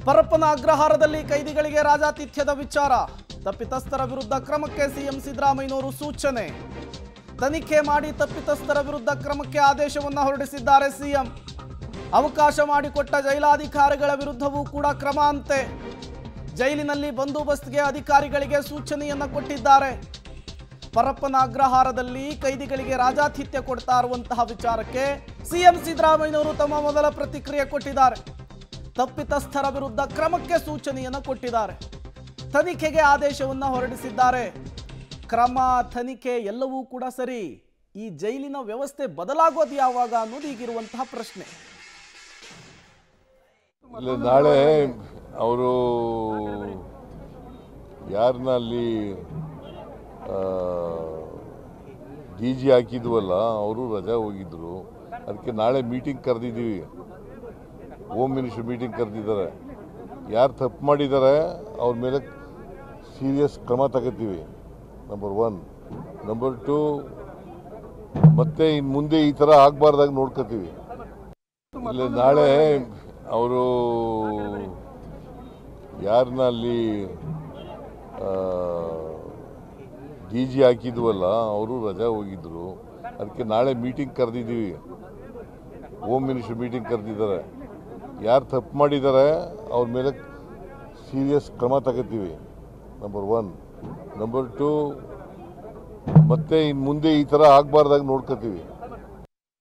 ಪರಪ್ಪನ ಅಗ್ರಹಾರದಲ್ಲಿ ಕೈದಿಗಳಿಗೆ ರಾಜಾತಿಥ್ಯದ ವಿಚಾರ. ತಪ್ಪಿತಸ್ಥರ ವಿರುದ್ಧ ಕ್ರಮಕ್ಕೆ ಸಿಎಂ ಸಿದ್ದರಾಮಯ್ಯನವರು ಸೂಚನೆ. ತನಿಖೆ ಮಾಡಿ ತಪ್ಪಿತಸ್ಥರ ವಿರುದ್ಧ ಕ್ರಮಕ್ಕೆ ಆದೇಶವನ್ನು ಹೊರಡಿಸಿದ್ದಾರೆ ಸಿಎಂ. ಅವಕಾಶ ಮಾಡಿಕೊಟ್ಟ ಜೈಲಾಧಿಕಾರಿಗಳ ವಿರುದ್ಧವೂ ಕೂಡ ಕ್ರಮ ಅಂತೆ. ಜೈಲಿನಲ್ಲಿ ಬಂದೋಬಸ್ತ್ಗೆ ಅಧಿಕಾರಿಗಳಿಗೆ ಸೂಚನೆಯನ್ನು ಕೊಟ್ಟಿದ್ದಾರೆ. ಪರಪ್ಪನ ಅಗ್ರಹಾರದಲ್ಲಿ ಕೈದಿಗಳಿಗೆ ರಾಜಾತಿಥ್ಯ ಕೊಡ್ತಾ ಇರುವಂತಹ ವಿಚಾರಕ್ಕೆ ಸಿಎಂ ಸಿದ್ದರಾಮಯ್ಯನವರು ತಮ್ಮ ಮೊದಲ ಪ್ರತಿಕ್ರಿಯೆ ಕೊಟ್ಟಿದ್ದಾರೆ. ತಪ್ಪಿತಸ್ಥರ ವಿರುದ್ಧ ಕ್ರಮಕ್ಕೆ ಸೂಚನೆಯನ್ನು ಕೊಟ್ಟಿದ್ದಾರೆ. ತನಿಖೆಗೆ ಆದೇಶವನ್ನು ಹೊರಡಿಸಿದ್ದಾರೆ. ಕ್ರಮ, ತನಿಖೆ ಎಲ್ಲವೂ ಕೂಡ ಸರಿ. ಈ ಜೈಲಿನ ವ್ಯವಸ್ಥೆ ಬದಲಾಗೋದು ಯಾವಾಗ ಅನ್ನೋದು ಈಗಿರುವಂತಹ ಪ್ರಶ್ನೆ. ನಾಳೆ ಅವರು ಯಾರನ್ನ ಅಲ್ಲಿ DG ಹಾಕಿದ್ವಲ್ಲ, ಅವರು ರಜಾ ಹೋಗಿದ್ರು. ಅದಕ್ಕೆ ನಾಳೆ ಮೀಟಿಂಗ್ ಕರೆದಿದ್ದೀವಿ. ಹೋಮ್ ಮಿನಿಸ್ಟರ್ ಮೀಟಿಂಗ್ ಕರೆದಿದ್ದಾರೆ. ಯಾರು ತಪ್ಪು ಮಾಡಿದ್ದಾರೆ ಅವ್ರ ಮೇಲೆ ಸೀರಿಯಸ್ ಕ್ರಮ ತಗೋತೀವಿ, ನಂಬರ್ 1. ನಂಬರ್ 2, ಮತ್ತೆ ಇನ್ನು ಮುಂದೆ ಈ ಥರ ಆಗಬಾರ್ದಾಗ ನೋಡ್ಕೋತೀವಿ. ಇಲ್ಲ, ನಾಳೆ ಅವರು ಯಾರನ್ನ ಅಲ್ಲಿ DG ಹಾಕಿದ್ವಲ್ಲ, ಅವರು ರಜಾ ಹೋಗಿದ್ರು. ಅದಕ್ಕೆ ನಾಳೆ ಮೀಟಿಂಗ್ ಕರೆದಿದ್ದೀವಿ. ಹೋಮ್ ಮಿನಿಸ್ಟರ್ ಮೀಟಿಂಗ್ ಕರೆದಿದ್ದಾರೆ. ಯಾರು ತಪ್ಪು ಮಾಡಿದ್ದಾರೆ ಅವ್ರ ಮೇಲೆ ಸೀರಿಯಸ್ ಕ್ರಮ ತಗೋತೀವಿ, ನಂಬರ್ 1. ನಂಬರ್ 2, ಮತ್ತೆ ಇನ್ನು ಮುಂದೆ ಈ ಥರ ಆಗಬಾರ್ದಾಗ ನೋಡ್ಕೋತೀವಿ.